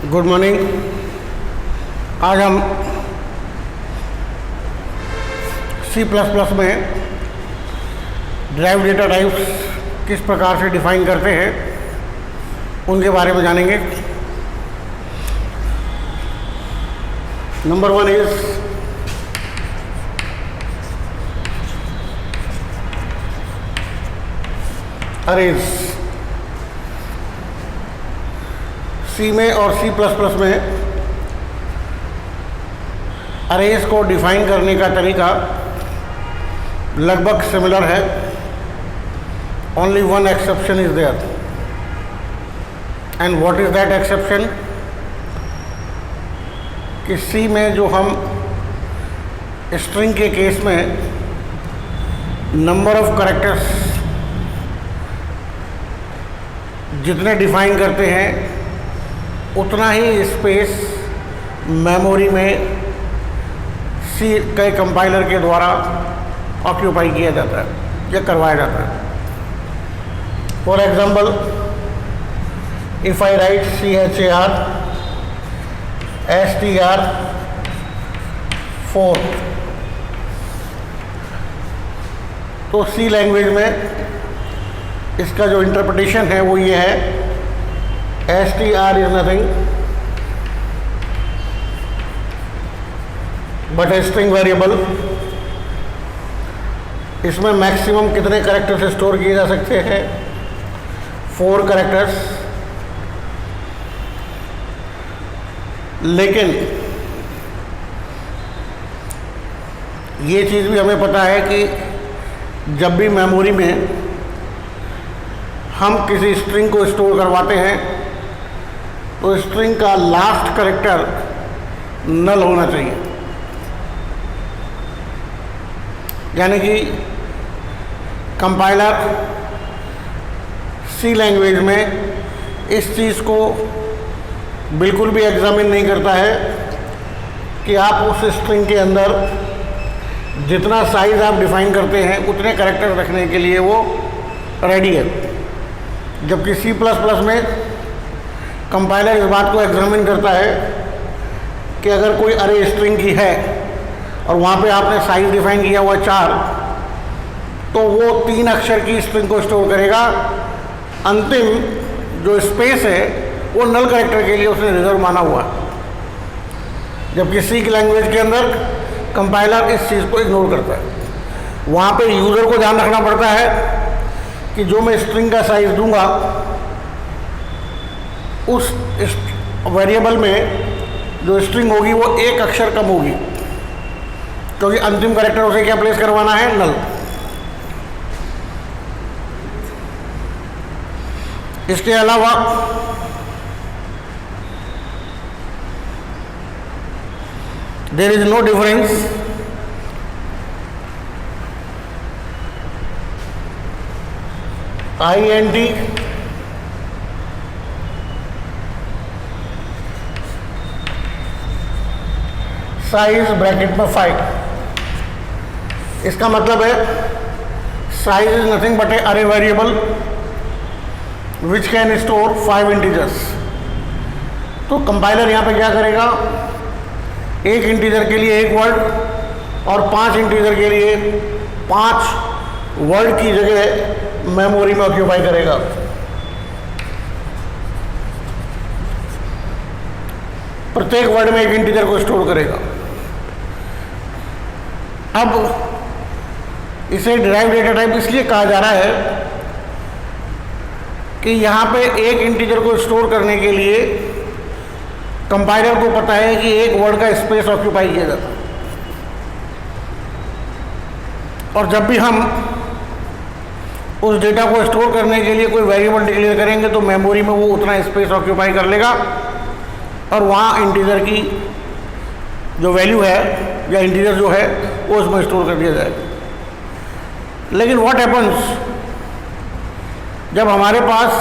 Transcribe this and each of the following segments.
Good morning. आज हम C++ में ड्राइव डेटा टाइप्स किस प्रकार से डिफाइन करते हैं उनके बारे में जानेंगे। Number 1 is arrays. C में और C++ में अरेज को डिफाइन करने का तरीका लगभग सिमिलर है। Only one exception is there, and what is that exception? कि C में जो हम स्ट्रिंग के केस में नंबर ऑफ कैरेक्टर्स जितने डिफाइन करते हैं उतना ही स्पेस मेमोरी में C के कंपाइलर के द्वारा ऑक्यूपाई किया जाता है या करवाया जाता है। For example, if I right CHAR STR4, तो C लैंग्वेज में इसका जो इंटरप्रिटेशन है वो ये है, STR is nothing but a string variable. इसमें मैक्सिमम कितने कैरेक्टर्स स्टोर किए जा सकते हैं? 4 कैरेक्टर्स। लेकिन ये चीज़ भी हमें पता है कि जब भी मेमोरी में हम किसी स्ट्रिंग को स्टोर करवाते हैं तो स्ट्रिंग का लास्ट कैरेक्टर नल होना चाहिए। यानी कि कंपाइलर C लैंग्वेज में इस चीज़ को बिल्कुल भी एग्जामिन नहीं करता है कि आप उस स्ट्रिंग के अंदर जितना साइज आप डिफाइन करते हैं उतने कैरेक्टर रखने के लिए वो रेडी है। जबकि C++ में कंपाइलर इस बात को एग्जामिन करता है कि अगर कोई अरे स्ट्रिंग की है और वहाँ पे आपने साइज डिफाइन किया हुआ 4, तो वो 3 अक्षर की स्ट्रिंग को स्टोर करेगा। अंतिम जो स्पेस है वो नल कैरेक्टर के लिए उसने रिजर्व माना हुआ है। जबकि C की लैंग्वेज के अंदर कंपाइलर इस चीज़ को इग्नोर करता है। वहाँ पे यूज़र को ध्यान रखना पड़ता है कि जो मैं स्ट्रिंग का साइज दूंगा उस वेरिएबल में जो स्ट्रिंग होगी वो 1 अक्षर कम होगी, क्योंकि अंतिम कैरेक्टर उसे क्या प्लेस करवाना है? नल। इसके अलावा there is no difference INT size bracket में 5। इसका मतलब है size is nothing but a array variable which can store 5 integers. तो कंपाइलर यहाँ पे क्या करेगा? 1 इंटीजर के लिए 1 वर्ड और 5 इंटीजर के लिए 5 वर्ड की जगह मेमोरी में ऑक्यूपाई करेगा। प्रत्येक वर्ड में 1 इंटीजर को स्टोर करेगा। अब इसे डिराइव डेटा टाइप इसलिए कहा जा रहा है कि यहाँ पे 1 इंटीजर को स्टोर करने के लिए कंपाइलर को पता है कि 1 वर्ड का स्पेस ऑक्यूपाई किया जाता है, और जब भी हम उस डेटा को स्टोर करने के लिए कोई वेरिएबल डिक्लेयर करेंगे तो मेमोरी में वो उतना स्पेस ऑक्यूपाई कर लेगा और वहाँ इंटीजर की जो वैल्यू है या इंटीजर जो है वो उसमें स्टोर कर दिया जाएगा। लेकिन व्हाट हैपन्स जब हमारे पास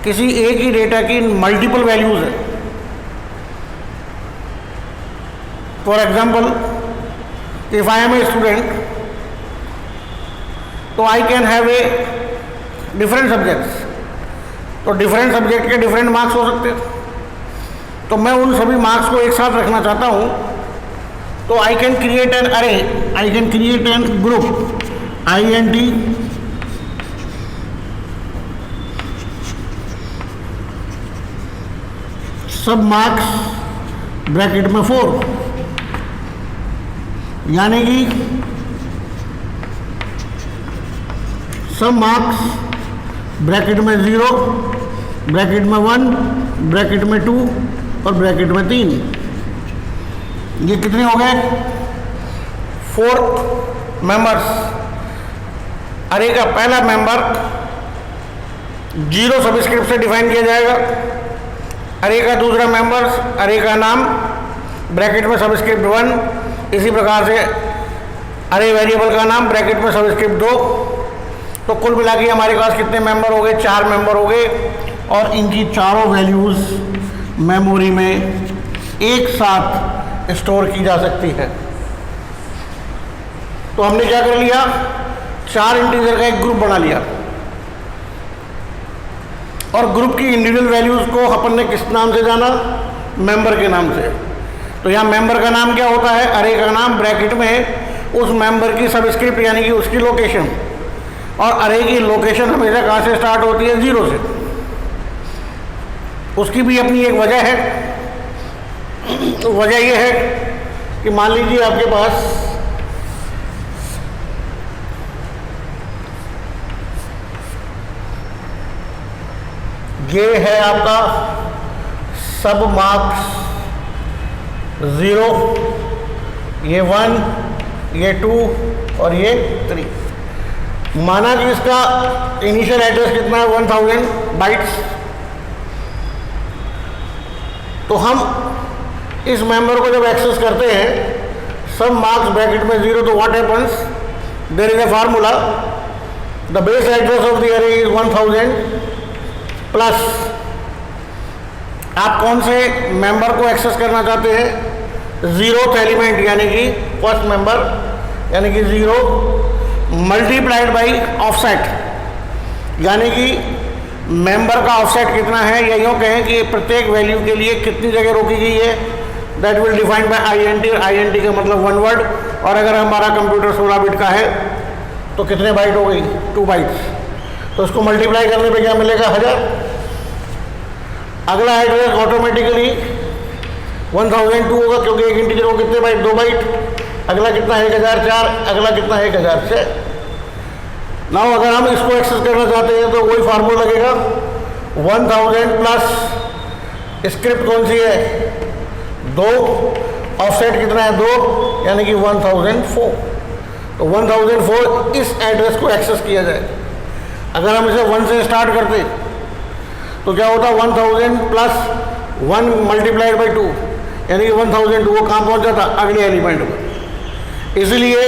किसी एक ही डेटा की मल्टीपल वैल्यूज है? For example, if I am a student तो I can have a different subjects. तो डिफरेंट सब्जेक्ट के डिफरेंट मार्क्स हो सकते हैं। तो मैं उन सभी मार्क्स को एक साथ रखना चाहता हूँ, तो आई कैन क्रिएट एन अरे, I can create an group INT सब मार्क्स ब्रैकेट में 4, यानी कि सब मार्क्स ब्रैकेट में 0, ब्रैकेट में 1, ब्रैकेट में 2 और ब्रैकेट में 3। ये कितने हो गए? 4 मेंबर्स। अरे का पहला मेंबर 0 सबस्क्रिप्ट से डिफाइन किया जाएगा। अरे का दूसरा मेंबर, अरे का नाम ब्रैकेट में सबस्क्रिप्ट 1, इसी प्रकार से अरे वेरिएबल का नाम ब्रैकेट में सबस्क्रिप्ट 2। तो कुल मिला के हमारे पास कितने मेंबर हो गए? 4 मेंबर हो गए, और इनकी चारों वैल्यूज़ मेमोरी में एक साथ स्टोर की जा सकती है। तो हमने क्या कर लिया? 4 इंटीजर का एक ग्रुप बना लिया, और ग्रुप की इंडिविजुअल वैल्यूज़ को अपन ने किस नाम से जाना? मेंबर के नाम से। तो यहाँ मेंबर का नाम क्या होता है? अरे का नाम ब्रैकेट में उस मेंबर की सबस्क्रिप्ट यानी कि उसकी लोकेशन, और अरे की लोकेशन हमेशा कहाँ से स्टार्ट होती है? 0 से। उसकी भी अपनी एक वजह है। वजह यह है कि मान लीजिए आपके पास ये है आपका सब मार्क्स 0, ये 1, ये 2 और ये 3। माना कि इसका इनिशियल एड्रेस कितना है? 1000 बाइट्स। तो हम इस मेंबर को जब एक्सेस करते हैं सब मार्क्स ब्रैकेट में 0, तो what happens? There is a formula, the base address of the array is 1000 plus आप कौन से मेंबर को एक्सेस करना चाहते हैं? 0th एलिमेंट यानी कि फर्स्ट मेंबर, यानी कि 0 मल्टीप्लाइड बाई ऑफसेट, यानी कि मेंबर का ऑफसेट कितना है, या यूँ कहें कि प्रत्येक वैल्यू के लिए कितनी जगह रोकी गई है, that will defined by INT। INT का मतलब 1 वर्ड, और अगर हमारा कंप्यूटर 16 बिट का है तो कितने बाइट हो गई? 2 बाइट्स। तो उसको मल्टीप्लाई करने पे क्या मिलेगा? 1000। अगला एड्रेस ऑटोमेटिकली 1002 होगा, क्योंकि एक इंटीजर को कितने बाइट? 2 बाइट। अगला कितना है? 1004। अगला कितना है? 1006। नाउ अगर हम इसको एक्सेस करना चाहते हैं तो वही फार्मूला लगेगा, 1000 प्लस स्क्रिप्ट कौन सी है? 2, ऑफसेट कितना है? 2, यानी कि 1004। तो 1004 इस एड्रेस को एक्सेस किया जाए। अगर हम इसे 1 से स्टार्ट करते तो क्या होता? 1000 प्लस 1 मल्टीप्लाइड बाई 2, यानी कि 1002। वो कहाँ पहुँच जाता? अगले एलिमेंट पर। इसलिए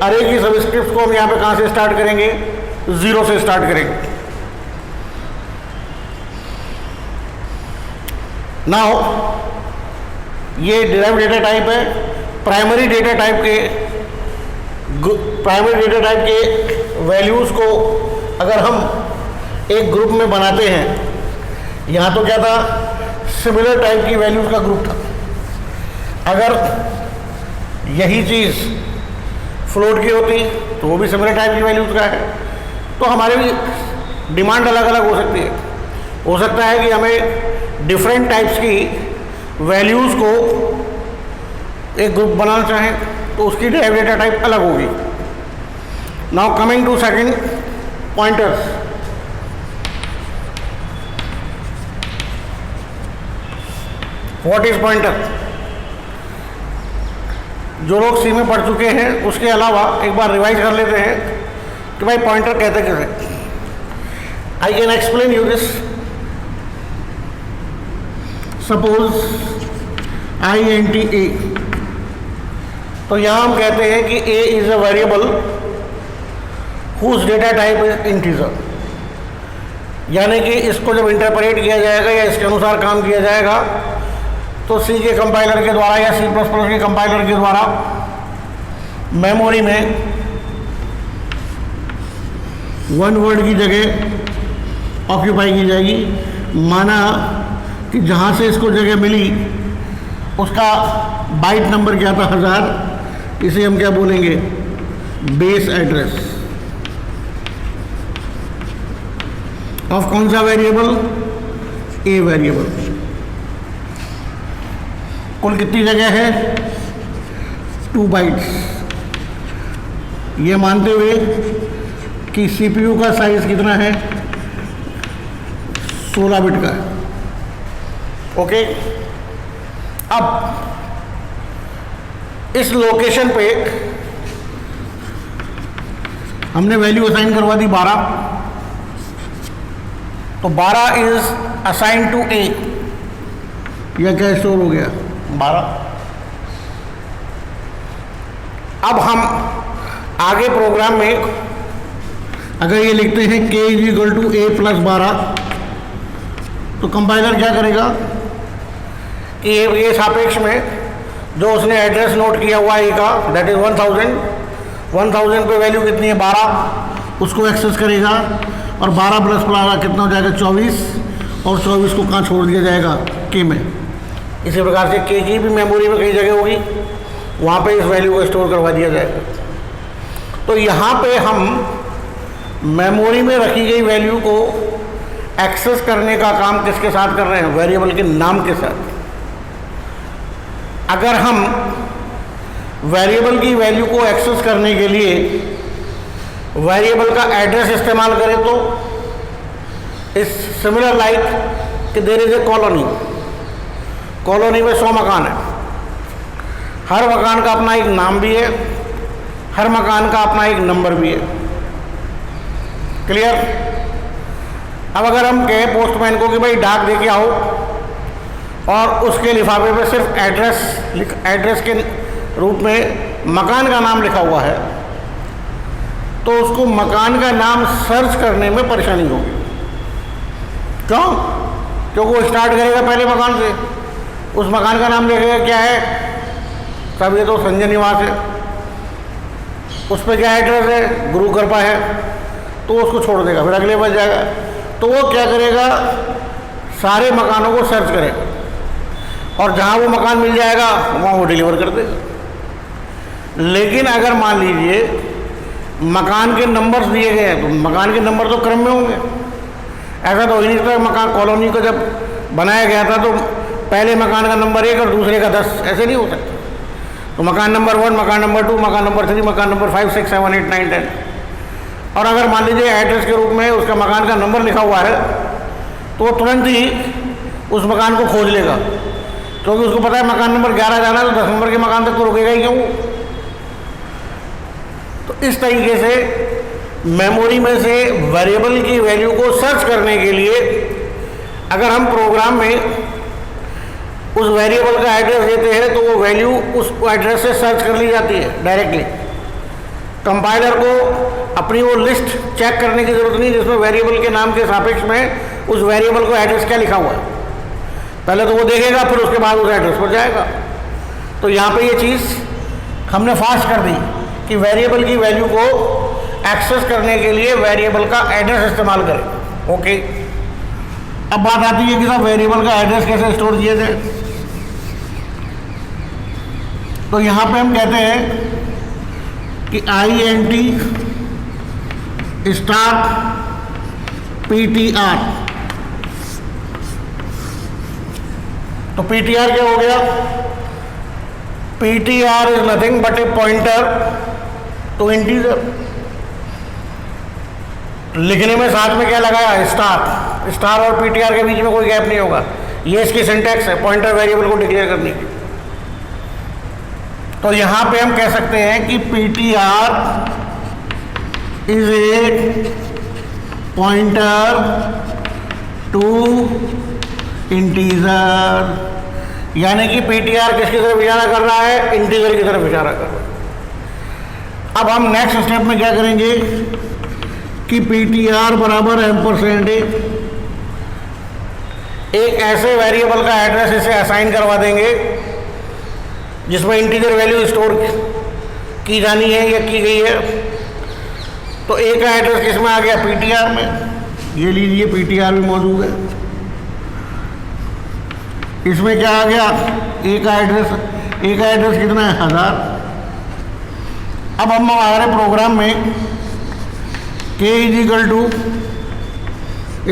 अरे की सबस्क्रिप्ट को हम यहाँ पे कहाँ से स्टार्ट करेंगे? 0 से स्टार्ट करेंगे। नाउ ये डिराइव डेटा टाइप है। प्राइमरी डेटा टाइप के वैल्यूज़ को अगर हम एक ग्रुप में बनाते हैं, यहाँ तो क्या था? सिमिलर टाइप की वैल्यूज़ का ग्रुप था। अगर यही चीज़ फ्लोट की होती तो वो भी सिमिलर टाइप की वैल्यूज़ का है। तो हमारी भी डिमांड अलग अलग हो सकती है। हो सकता है कि हमें डिफरेंट टाइप्स की वैल्यूज़ को एक ग्रुप बनाना चाहें, तो उसकी डिराइव डेटा टाइप अलग होगी। Now coming to second, pointers. What is pointer? जो लोग सी में पढ़ चुके हैं उसके अलावा एक बार रिवाइज कर लेते हैं कि भाई पॉइंटर कहते कैसे। I can explain you this. Suppose INT A, तो यहाँ हम कहते हैं कि A is a variable whose data type is integer, यानी कि इसको जब इंटरप्रेट किया जाएगा या इसके अनुसार काम किया जाएगा तो C के कंपाइलर के द्वारा या C++ के कंपाइलर के द्वारा मेमोरी में 1 वर्ड की जगह ऑक्यूपाई की जाएगी। माना कि जहाँ से इसको जगह मिली उसका बाइट नंबर क्या था 1000, इसे हम क्या बोलेंगे, बेस एड्रेस ऑफ कौन सा वेरिएबल, ए वेरिएबल। कुल कितनी जगह है, 2 बाइट्स। ये मानते हुए कि सीपीयू का साइज कितना है, 16 बिट का है। ओके, अब इस लोकेशन पे हमने वैल्यू असाइन करवा दी 12, तो 12 इज असाइन टू ए, यह क्या स्टोर हो गया 12। अब हम आगे प्रोग्राम में अगर ये लिखते हैं k is equal to A plus 12, तो कंपाइलर क्या करेगा कि ये सापेक्ष में जो उसने एड्रेस नोट किया हुआ है का, दैट इज 1000 पे वैल्यू कितनी है 12, उसको एक्सेस करेगा और 12 प्लस 12 कितना हो जाएगा 24, और 24 को कहाँ छोड़ दिया जाएगा, के में। इसी प्रकार से के की भी मेमोरी में कई जगह होगी, वहाँ पे इस वैल्यू को स्टोर करवा दिया जाएगा। तो यहाँ पे हम मेमोरी में रखी गई वैल्यू को एक्सेस करने का काम किसके साथ कर रहे हैं, वेरिएबल के नाम के साथ। अगर हम वेरिएबल की वैल्यू को एक्सेस करने के लिए वेरिएबल का एड्रेस इस्तेमाल करें तो इस सिमिलर लाइक कि देयर इज ए कॉलोनी में 100 मकान है, हर मकान का अपना एक नाम भी है, हर मकान का अपना एक नंबर भी है। क्लियर। अब अगर हम कहें पोस्टमैन को कि भाई डाक दे के आओ और उसके लिफाफे पे सिर्फ एड्रेस के रूप में मकान का नाम लिखा हुआ है, तो उसको मकान का नाम सर्च करने में परेशानी होगी। क्यों? क्योंकि वो स्टार्ट करेगा पहले मकान से, उस मकान का नाम लिखेगा क्या है, सब ये तो संजय निवास है, उस पर क्या एड्रेस है, गुरु कृपा है, तो उसको छोड़ देगा, फिर अगले बच जाएगा। तो वो क्या करेगा, सारे मकानों को सर्च करेगा और जहाँ वो मकान मिल जाएगा वहाँ वो डिलीवर कर देगा। लेकिन अगर मान लीजिए मकान के नंबर्स दिए गए हैं, तो मकान के नंबर तो क्रम में होंगे। ऐसा तो हो ही नहीं सकता, मकान कॉलोनी को जब बनाया गया था तो पहले मकान का नंबर 1 और दूसरे का 10, ऐसे नहीं हो सकता। तो मकान नंबर 1, मकान नंबर 2, मकान नंबर 3, मकान नंबर 5, 6, 7, 8, 9, 10। और अगर मान लीजिए एड्रेस के रूप में उसका मकान का नंबर लिखा हुआ है, तो वो तुरंत ही उस मकान को खोज लेगा, क्योंकि उसको पता है मकान नंबर 11 जाना है, तो 10 नंबर के मकान तक तो रुकेगा ही क्यों। तो इस तरीके से मेमोरी में से वेरिएबल की वैल्यू को सर्च करने के लिए अगर हम प्रोग्राम में उस वेरिएबल का एड्रेस देते हैं, तो वो वैल्यू उस एड्रेस से सर्च कर ली जाती है डायरेक्टली। कंपाइलर को अपनी वो लिस्ट चेक करने की ज़रूरत नहीं जिसमें वेरिएबल के नाम के सापेक्ष में उस वेरिएबल को एड्रेस क्या लिखा हुआ है। पहले तो वो देखेगा, फिर उसके बाद उस एड्रेस पर जाएगा। तो यहाँ पे ये चीज़ हमने फास्ट कर दी कि वेरिएबल की वैल्यू को एक्सेस करने के लिए वेरिएबल का एड्रेस इस्तेमाल करें। ओके, अब बात आती है कि साहब वेरिएबल का एड्रेस कैसे स्टोर किया जाए। तो यहाँ पे हम कहते हैं कि INT स्टार PTR। तो PTR क्या हो गया, PTR is nothing but a pointer to integer. लिखने में साथ में क्या लगाया, स्टार और PTR के बीच में कोई गैप नहीं होगा। ये इसकी सिंटैक्स है पॉइंटर वेरिएबल को डिक्लेयर करने की। तो यहाँ पे हम कह सकते हैं कि PTR is a pointer to integer, यानी कि PTR किसकी तरफ इशारा कर रहा है, इंटीजर की तरफ इशारा कर रहा है। अब हम नेक्स्ट स्टेप में क्या करेंगे कि PTR बराबर एम्परसेंड एक ऐसे वेरिएबल का एड्रेस इसे असाइन करवा देंगे जिसमें इंटीजर वैल्यू स्टोर की जानी है या की गई है। तो एक का एड्रेस किसमें आ गया, PTR में। ये लीजिए PTR भी मौजूद है। इसमें क्या आ गया, ए का एड्रेस कितना है 1000। अब हम हमारे प्रोग्राम में k is equal to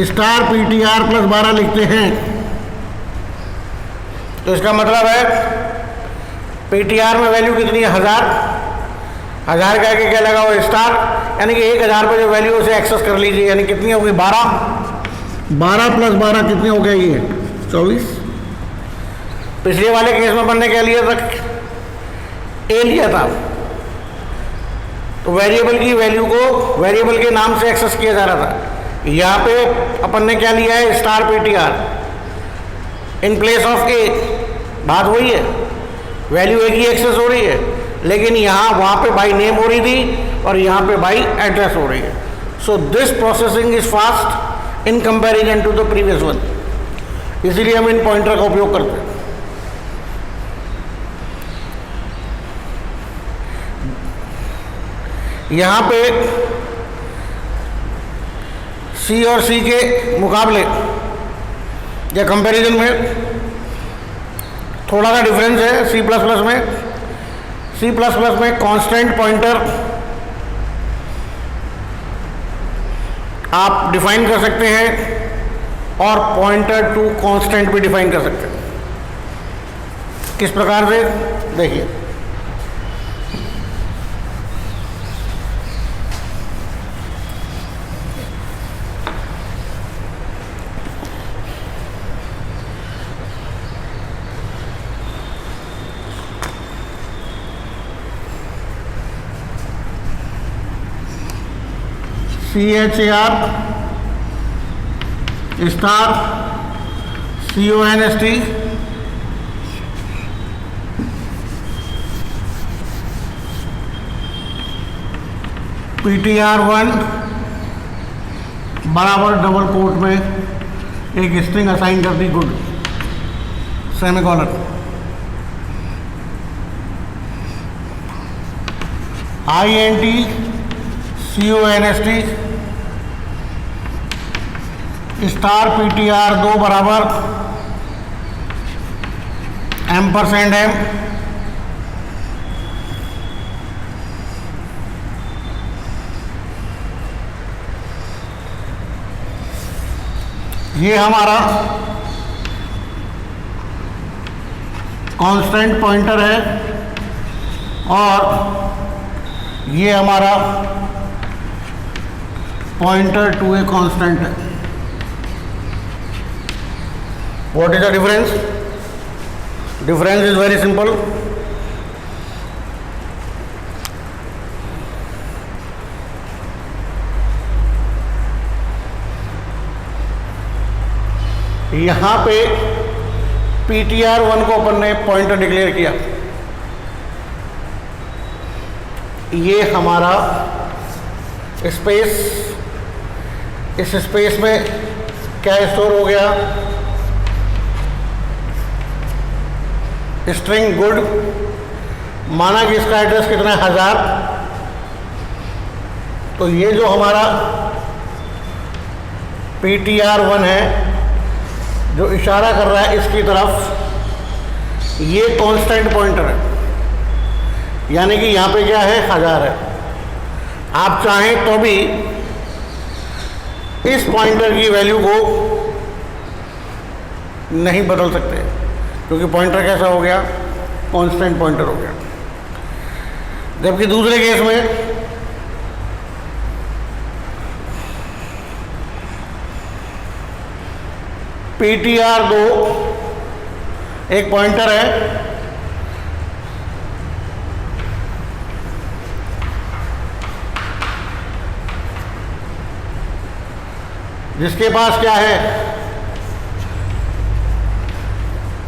star PTR plus 12 लिखते हैं। तो इसका मतलब है PTR में वैल्यू कितनी है 1000 का क्या लगा हुआ स्टार, यानी कि 1000 पे जो वैल्यू उसे एक्सेस कर लीजिए, यानी कितनी होगी 12 प्लस 12 कितनी हो गया, ये 24। पिछले वाले केस में अपन ने क्या लिया था, ए लिया था, तो वेरिएबल की वैल्यू को वेरिएबल के नाम से एक्सेस किया जा रहा था। यहाँ पे अपन ने क्या लिया है star PTR in place of a, बात वही है, वैल्यू एक ही एक्सेस हो रही है, लेकिन यहाँ वहाँ पे बाई नेम हो रही थी और यहाँ पे बाई एड्रेस हो रही है। So this processing is fast in comparison to the previous one, इसीलिए हम इन पॉइंटर का उपयोग करते हैं। यहाँ पे सी और सी के मुकाबले या कंपैरिजन में थोड़ा सा डिफरेंस है। सी प्लस प्लस में कांस्टेंट पॉइंटर आप डिफाइन कर सकते हैं और पॉइंटर टू कांस्टेंट भी डिफाइन कर सकते हैं। किस प्रकार से, देखिए CHAR स्टार CONST PTR1 बराबर डबल कोट में एक स्ट्रिंग असाइन कर दी, good, semicolon. INT CONST star PTR2 बराबर %M। ये हमारा कांस्टेंट पॉइंटर है और ये हमारा पॉइंटर टू ए कांस्टेंट है। What is the difference? Difference is very simple. यहां पे PTR1 को अपन ने पॉइंटर डिक्लेयर किया, ये हमारा स्पेस, इस स्पेस में क्या स्टोर हो गया, स्ट्रिंग गुड, माना कि इसका एड्रेस कितना है 1000। तो ये जो हमारा PTR1 है जो इशारा कर रहा है इसकी तरफ, ये कांस्टेंट पॉइंटर है, यानी कि यहाँ पे क्या है 1000 है। आप चाहें तो भी इस पॉइंटर की वैल्यू को नहीं बदल सकते, क्योंकि पॉइंटर कैसा हो गया, कांस्टेंट पॉइंटर हो गया। जबकि दूसरे केस में PTR2 एक पॉइंटर है जिसके पास क्या है,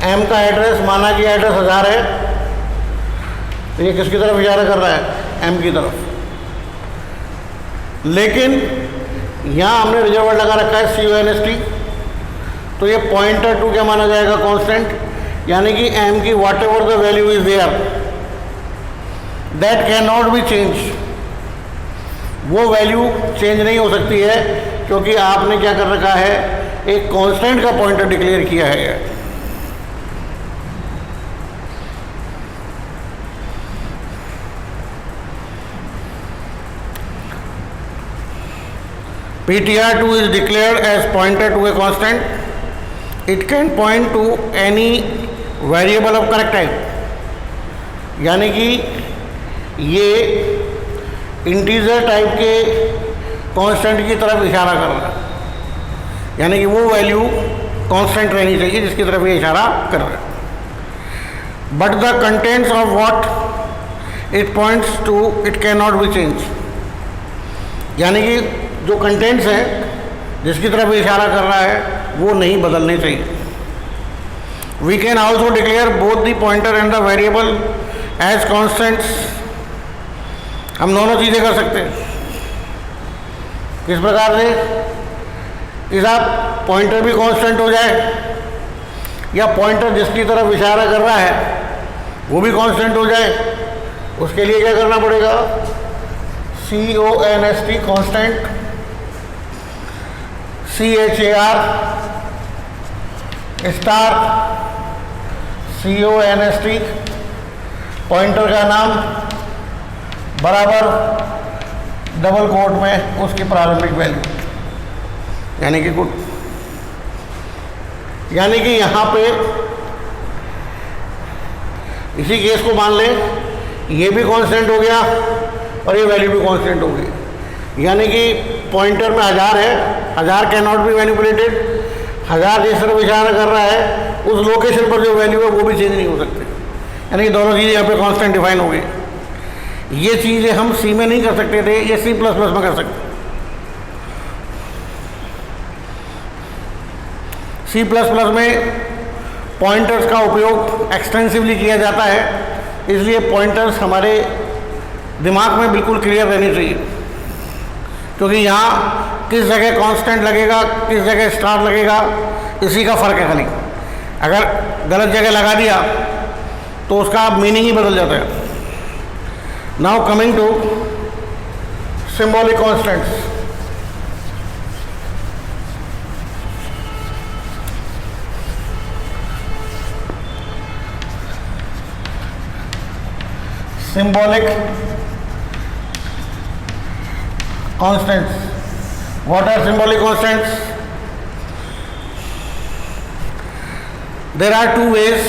M का एड्रेस, माना कि एड्रेस 1000 है, तो ये किसकी तरफ इशारा कर रहा है, M की तरफ। लेकिन यहाँ हमने रिजर्व वर्ड लगा रखा है CONST, तो ये पॉइंटर टू क्या माना जाएगा, कांस्टेंट, यानी कि M की whatever the value is there that can not be change, वो वैल्यू चेंज नहीं हो सकती है, क्योंकि आपने क्या कर रखा है, एक कांस्टेंट का पॉइंटर डिक्लेयर किया है। PTR2 is declared as pointer to a constant. It can point to any variable of correct type. यानी कि ये इंटीजर टाइप के कांस्टेंट की तरफ इशारा कर रहा है, यानी कि वो वैल्यू कांस्टेंट रहनी चाहिए जिसकी तरफ ये इशारा कर रहा है. But the contents of what it points to it can not be change. यानी कि जो कंटेंट्स हैं जिसकी तरफ इशारा कर रहा है वो नहीं बदलने चाहिए. We can also declare both the pointer and the variable as constants. हम दोनों चीज़ें कर सकते हैं. किस प्रकार से कि साहब पॉइंटर भी कांस्टेंट हो जाए या पॉइंटर जिसकी तरफ इशारा कर रहा है वो भी कांस्टेंट हो जाए. उसके लिए क्या करना पड़ेगा? CONST constant, CHAR star CONST pointer का नाम बराबर डबल कोट में उसकी प्रारंभिक वैल्यू, यानी कि गुड. यानी कि यहाँ पे इसी केस को मान लें, ये भी कांस्टेंट हो गया और ये वैल्यू भी कांस्टेंट हो गई. यानी कि पॉइंटर में 1000 है, 1000 कैन नॉट बी मैनिपुलेटेड. 1000 जिस तरफ इशारा कर रहा है उस लोकेशन पर जो वैल्यू है वो भी चेंज नहीं हो सकते. यानी कि दोनों चीज़ें यहाँ पे कांस्टेंट डिफाइन हो गई. ये चीज़ें हम C में नहीं कर सकते थे, ये C++ में कर सकते. C++ में पॉइंटर्स का उपयोग एक्सटेंसिवली किया जाता है, इसलिए पॉइंटर्स हमारे दिमाग में बिल्कुल क्लियर रहनी चाहिए. क्योंकि यहाँ किस जगह कांस्टेंट लगेगा, किस जगह स्टार लगेगा, इसी का फ़र्क है. खाली अगर गलत जगह लगा दिया तो उसका मीनिंग ही बदल जाता है. Now coming to symbolic constants. symbolic constants. What are symbolic constants? There are two ways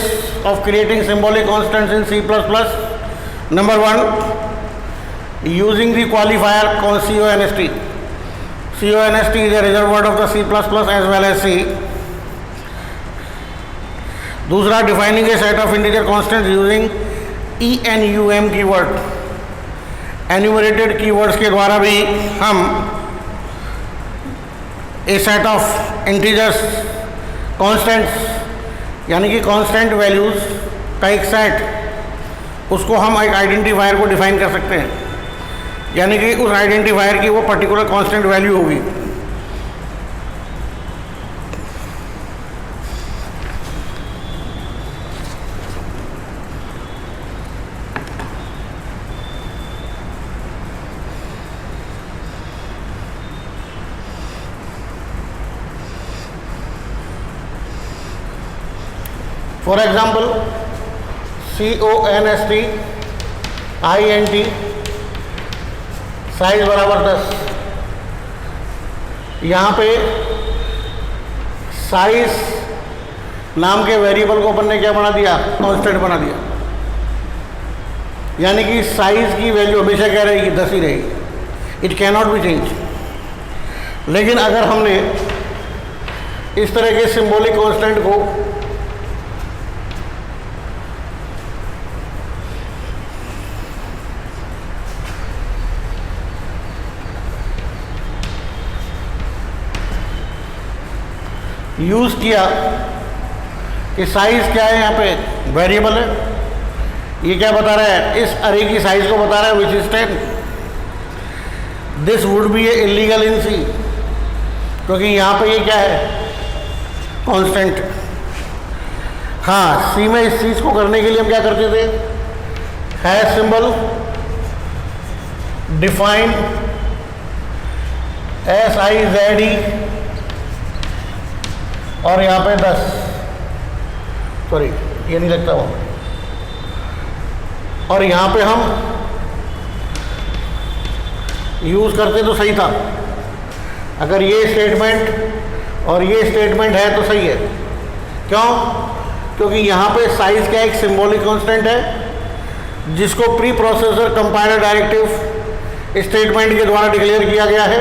of creating symbolic constants in C++. Number one, using the qualifier const. Const is a reserved word of the C++ as well as C. दूसरा, defining a set of integer constants using enum keyword. Enumerated keywords के द्वारा भी हम ए set of integers constants, यानी कि constant values का एक set, उसको हम एक आइडेंटिफायर को डिफाइन कर सकते हैं. यानी कि उस आइडेंटिफायर की वो पर्टिकुलर कांस्टेंट वैल्यू होगी. For example CONST INT size बराबर 10. यहाँ पे साइज नाम के वेरिएबल को अपन ने क्या बना दिया? कांस्टेंट बना दिया. यानी कि साइज की वैल्यू हमेशा क्या रहेगी? 10 ही रहेगी. It can not be change. लेकिन अगर हमने इस तरह के सिंबॉलिक कांस्टेंट को यूज़ किया कि साइज़ क्या है, यहाँ पे वेरिएबल है, ये क्या बता रहा है? इस अरे की साइज़ को बता रहा है which is 10. This would be A illegal in C, क्योंकि यहाँ पे ये क्या है? कांस्टेंट. हाँ, C में इस चीज़ को करने के लिए हम क्या करते थे? हैश सिंबल डिफाइन SIZE और यहाँ पे 10, सॉरी ये नहीं लगता वहाँ, और यहाँ पे हम यूज़ करते तो सही था, अगर ये स्टेटमेंट और ये स्टेटमेंट है तो सही है। क्यों? क्योंकि यहाँ पे साइज का एक सिंबॉलिक कांस्टेंट है जिसको pre processor compiler directive statement के द्वारा डिक्लेयर किया गया है।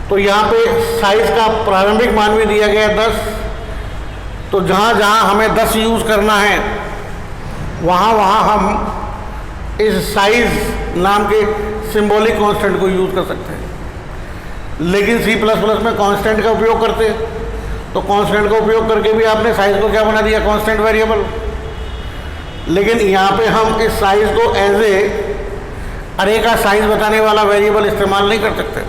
तो यहाँ पे साइज का प्रारंभिक मान भी दिया गया है 10। तो जहाँ जहाँ हमें 10 यूज़ करना है वहाँ वहाँ हम इस साइज नाम के सिंबॉलिक कांस्टेंट को यूज़ कर सकते हैं। लेकिन C++ में कांस्टेंट का उपयोग करते हैं, तो कांस्टेंट का उपयोग करके भी आपने साइज को क्या बना दिया, कांस्टेंट वेरिएबल। लेकिन यहाँ पे हम इस साइज को एज ए अरे का साइज बताने वाला वेरिएबल इस्तेमाल नहीं कर सकते।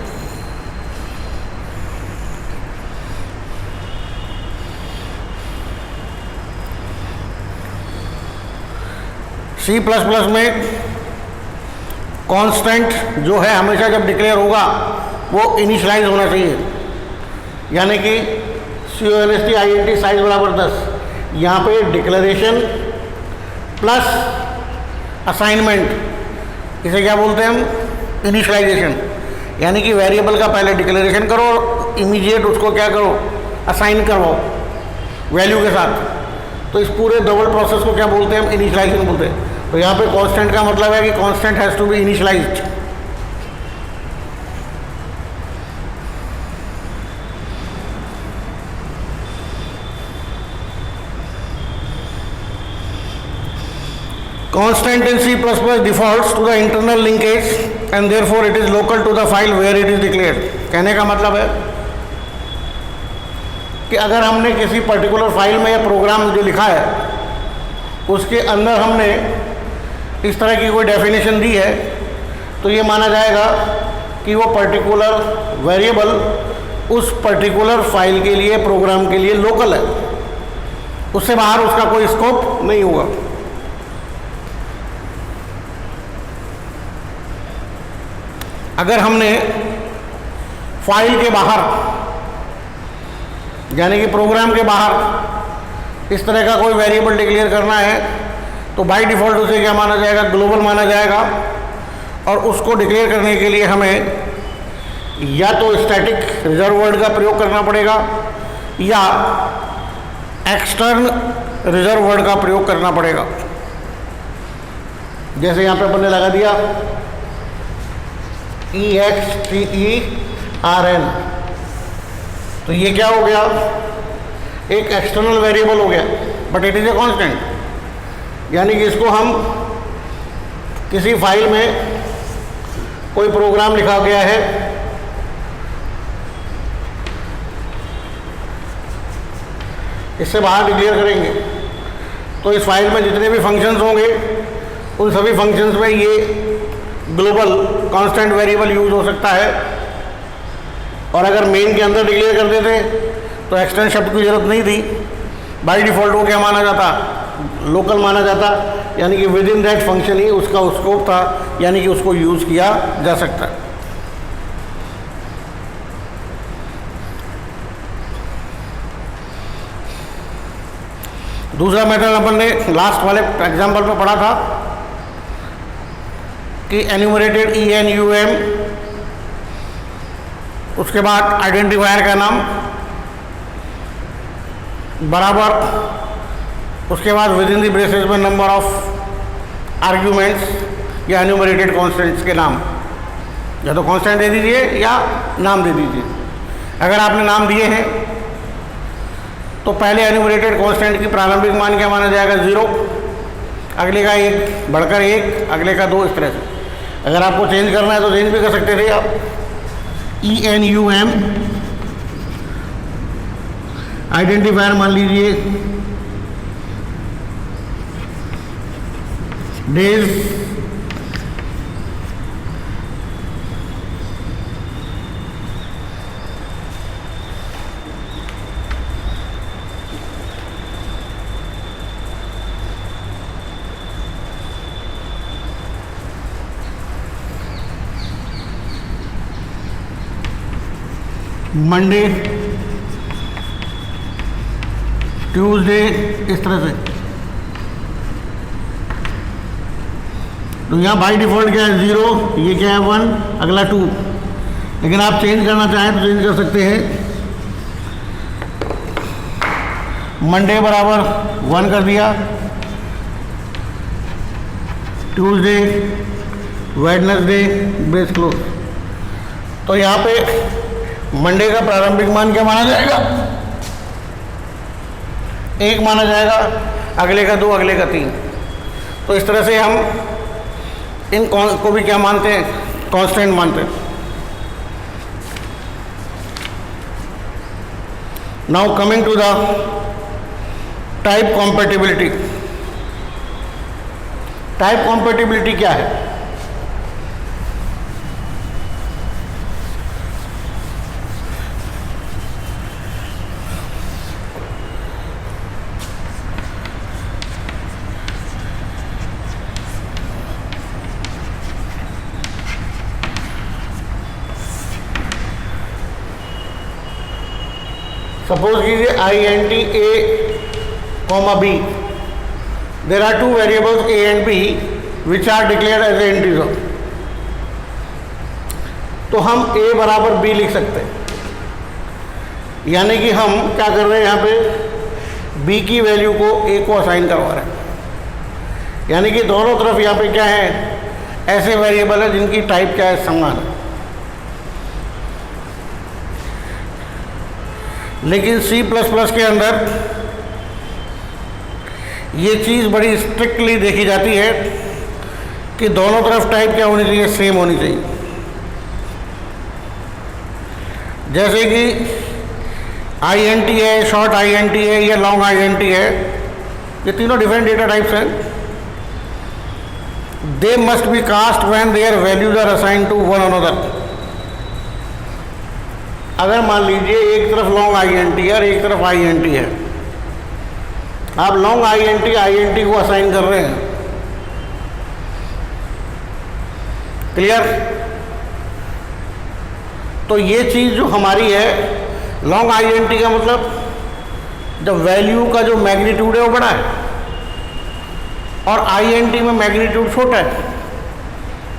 C++ में कांस्टेंट जो है हमेशा जब डिक्लेयर होगा वो इनिशियलाइज होना चाहिए, यानी कि CONST INT साइज बराबर 10। यहाँ पे डिक्लेरेशन प्लस असाइनमेंट, इसे क्या बोलते हैं हम, इनिशियलाइजेशन। यानी कि वेरिएबल का पहले डिक्लेरेशन करो और इमीडिएट उसको क्या करो, असाइन करवाओ वैल्यू के साथ। तो इस पूरे डबल प्रोसेस को क्या बोलते हैं हम, इनिशियलाइजेशन बोलते हैं। तो यहाँ पे कांस्टेंट का मतलब है कि constant has to be initialised. Constant in C++ defaults to the internal linkage and therefore it is local to the file where it is declared। कहने का मतलब है कि अगर हमने किसी पर्टिकुलर फाइल में या प्रोग्राम जो लिखा है उसके अंदर हमने इस तरह की कोई डेफिनेशन दी है तो ये माना जाएगा कि वो पर्टिकुलर वेरिएबल उस पर्टिकुलर फाइल के लिए, प्रोग्राम के लिए लोकल है, उससे बाहर उसका कोई स्कोप नहीं होगा। अगर हमने फाइल के बाहर यानी कि प्रोग्राम के बाहर इस तरह का कोई वेरिएबल डिक्लेयर करना है तो बाय डिफ़ॉल्ट उसे क्या माना जाएगा, ग्लोबल माना जाएगा। और उसको डिक्लेयर करने के लिए हमें या तो स्टैटिक रिजर्व वर्ड का प्रयोग करना पड़ेगा या एक्सटर्न रिजर्व वर्ड का प्रयोग करना पड़ेगा। जैसे यहाँ पे अपन ने लगा दिया EXTERN, तो ये क्या हो गया, एक एक्सटर्नल वेरिएबल हो गया, but it is a constant. यानी कि इसको हम किसी फाइल में कोई प्रोग्राम लिखा गया है, इससे बाहर डिक्लेयर करेंगे तो इस फाइल में जितने भी फंक्शंस होंगे उन सभी फंक्शंस में ये ग्लोबल कांस्टेंट वेरिएबल यूज हो सकता है। और अगर मेन के अंदर डिक्लेयर कर देते तो एक्सटेंड शब्द की जरूरत नहीं थी, बाय डिफ़ॉल्ट वो क्या माना जाता, लोकल माना जाता। यानी कि विद इन दैट फंक्शन ही उसका स्कोप था, यानी कि उसको यूज़ किया जा सकता है। दूसरा मेथड अपन ने लास्ट वाले एग्जाम्पल में पढ़ा था कि एन्यूमरेटेड ENUM, उसके बाद आइडेंटिफायर का नाम बराबर, उसके बाद विद इन द ब्रेसेस में नंबर ऑफ आर्ग्यूमेंट्स या एन्यूमरेटेड कॉन्स्टेंट्स के नाम, या तो कॉन्स्टेंट दे दीजिए या नाम दे दीजिए। अगर आपने नाम दिए हैं तो पहले एन्यूमरेटेड कॉन्स्टेंट की प्रारंभिक मान क्या माना जाएगा, 0, अगले का 1 बढ़कर 1, अगले का 2, इस तरह से। अगर आपको चेंज करना है तो चेंज भी कर सकते थे आप। ENUM आइडेंटिफायर मान लीजिए डेज, मंडे, ट्यूसडे, इस तरह से। तो यहाँ बाई डिफ़ॉल्ट क्या है, 0, ये क्या है 1, अगला 2। लेकिन आप चेंज करना चाहें तो चेंज कर सकते हैं। मंडे बराबर 1 कर दिया, ट्यूसडे वेडनेसडे बेस क्लोज। तो यहाँ पे मंडे का प्रारंभिक मान क्या माना जाएगा? 1 माना जाएगा, अगले का 2, अगले का 3। तो इस तरह से हम इन को भी क्या मानते हैं? कांस्टेंट मानते हैं। Now coming to the type compatibility. Type compatibility क्या है? सपोज कीजिए INT A, B. There are 2 variables A and B which are declared as an integer. तो हम A बराबर B लिख सकते हैं, यानी कि हम क्या कर रहे हैं? यहाँ पे B की वैल्यू को A को असाइन करवा रहे हैं। यानी कि दोनों तरफ यहाँ पे क्या है? ऐसे वेरिएबल है जिनकी टाइप क्या है? समान है। लेकिन C++ के अंदर ये चीज़ बड़ी स्ट्रिक्टली देखी जाती है कि दोनों तरफ टाइप क्या होनी चाहिए? सेम होनी चाहिए। जैसे कि INT है, शॉर्ट INT है या लॉन्ग INT है, ये तीनों डिफरेंट डेटा टाइप्स हैं। They must be cast when their values are assign to one another. अगर मान लीजिए एक तरफ लॉन्ग INT है और एक तरफ INT है, आप लॉन्ग INT को असाइन कर रहे हैं, क्लियर? तो ये चीज़ जो हमारी है, लॉन्ग INT का मतलब जब वैल्यू का जो मैग्नीट्यूड है वो बड़ा है और INT में मैग्नीट्यूड छोटा है।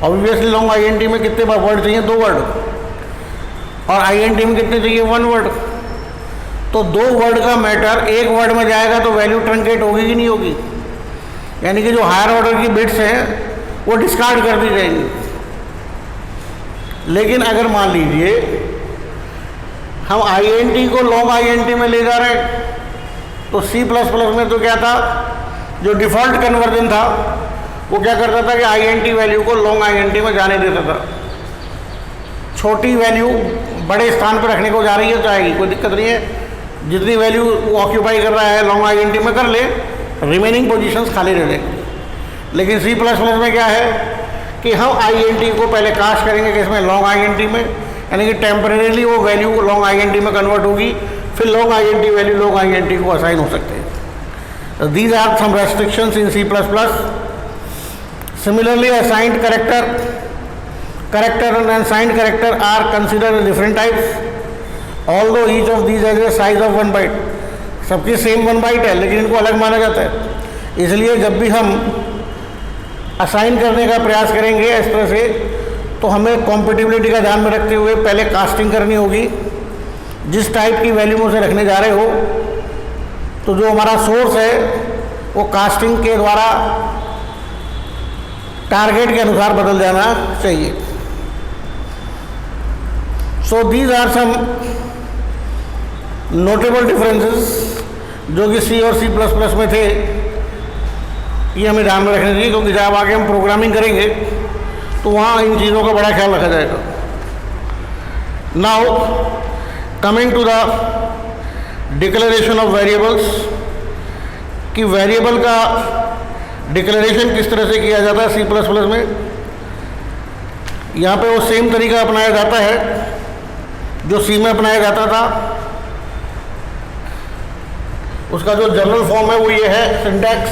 ऑब्वियसली लॉन्ग INT में कितने वर्ड चाहिए? 2 वर्ड। और INT में कितने चाहिए? 1 वर्ड। तो 2 वर्ड का मैटर 1 वर्ड में जाएगा तो वैल्यू ट्रंकेट होगी कि नहीं होगी? यानी कि जो हायर ऑर्डर की बिट्स हैं वो डिस्कार्ड कर दी जाएंगी। लेकिन अगर मान लीजिए हम INT को लॉन्ग INT में ले जा रहे हैं, तो C++ में तो क्या था? जो डिफ़ॉल्ट कन्वर्जन था वो क्या करता था कि INT वैल्यू को लॉन्ग INT में जाने देता था। छोटी वैल्यू बड़े स्थान पर रखने को जा रही है तो आएगी, कोई दिक्कत नहीं है। जितनी वैल्यू वो ऑक्यूपाई कर रहा है लॉन्ग INT में कर ले, रिमेनिंग पोजीशंस खाली रह जाएंगी। लेकिन C++ में क्या है कि हम INT को पहले कास्ट करेंगे किसमें? लॉन्ग INT में, यानी कि टेम्परेरीली वो वैल्यू लॉन्ग INT में कन्वर्ट होगी, फिर long INT value long INT को असाइन हो सकते हैं। These are some restrictions in C++। Similarly assigned character and unsigned character are considered as different types, although each of these has a size of 1 byte। सबकी same 1 bite है लेकिन इनको अलग माना जाता है। इसलिए जब भी हम असाइन करने का प्रयास करेंगे इस तरह से, तो हमें कॉम्पेटिबिलिटी का ध्यान में रखते हुए पहले कास्टिंग करनी होगी। जिस टाइप की वैल्यू में उसे रखने जा रहे हो, तो जो हमारा सोर्स है वो कास्टिंग के द्वारा टारगेट के अनुसार बदल जाना चाहिए। So these are some notable differences जो कि C और C++ में थे, ये हमें ध्यान में रखना चाहिए, क्योंकि जब आगे हम प्रोग्रामिंग करेंगे तो वहाँ इन चीज़ों का बड़ा ख्याल रखा जाएगा। Now coming to the declaration of variables, कि वेरिएबल का डिक्लेरेशन किस तरह से किया जाता है C++ में। यहाँ पे वो सेम तरीका अपनाया जाता है जो C में अपनाया जाता था। उसका जो जनरल फॉर्म है वो ये है: सिंटैक्स,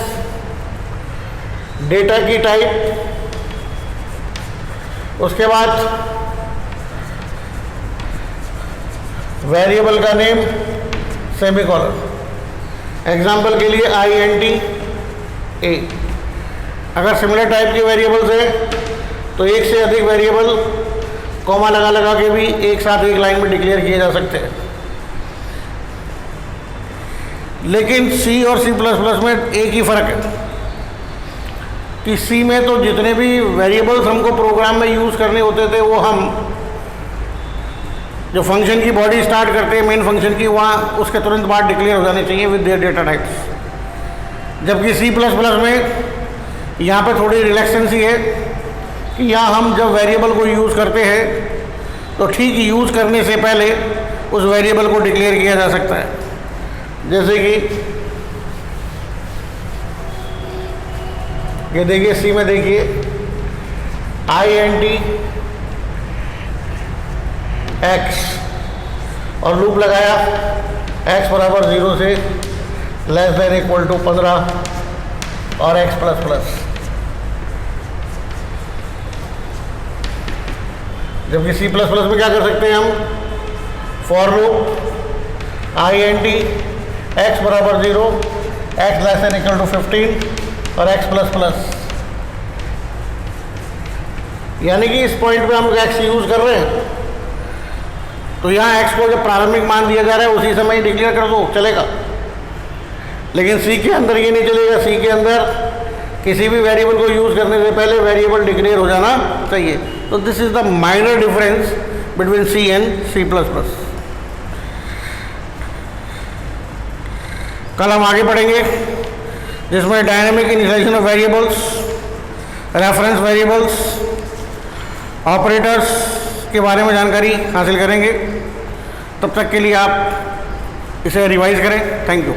डेटा की टाइप, उसके बाद वेरिएबल का नेम, सेमीकोलन। एग्जाम्पल के लिए INT A। अगर सिमिलर टाइप के वेरिएबल्स हैं तो एक से अधिक वेरिएबल कॉमा लगा लगा के भी एक साथ एक लाइन में डिक्लेयर किए जा सकते हैं। लेकिन सी और सी प्लस प्लस में एक ही फ़र्क है कि सी में तो जितने भी वेरिएबल्स हमको प्रोग्राम में यूज़ करने होते थे वो हम जो फंक्शन की बॉडी स्टार्ट करते हैं मेन फंक्शन की, वहाँ उसके तुरंत बाद डिक्लेयर हो जाने चाहिए विद देयर डेटा टाइप्स। जबकि सी प्लस प्लस में यहाँ पे थोड़ी रिलैक्सेंसी है कि यहाँ हम जब वेरिएबल को यूज़ करते हैं तो ठीक यूज़ करने से पहले उस वेरिएबल को डिक्लेयर किया जा सकता है। जैसे कि ये देखिए सी में देखिए int x और लूप लगाया x बराबर 0 से लेस देन इक्वल टू 15 और x प्लस प्लस। जबकि सी प्लस प्लस में क्या कर सकते हैं हम, फॉर लूप int x बराबर 0 x less than equal to 15 और x प्लस प्लस, यानी कि इस पॉइंट पे हम x यूज़ कर रहे हैं तो यहाँ x को जब प्रारंभिक मान दिया जा रहा है उसी समय ही डिक्लेयर कर दो, चलेगा। लेकिन C के अंदर ये नहीं चलेगा। C के अंदर किसी भी वेरिएबल को यूज़ करने से पहले वेरिएबल डिक्लेयर हो जाना चाहिए। तो this is the minor difference between C and C plus plus. कल हम आगे पढ़ेंगे जिसमें dynamic initialisation of variables, reference variables, operators के बारे में जानकारी हासिल करेंगे। तब तक के लिए आप इसे रिवाइज करें। Thank you.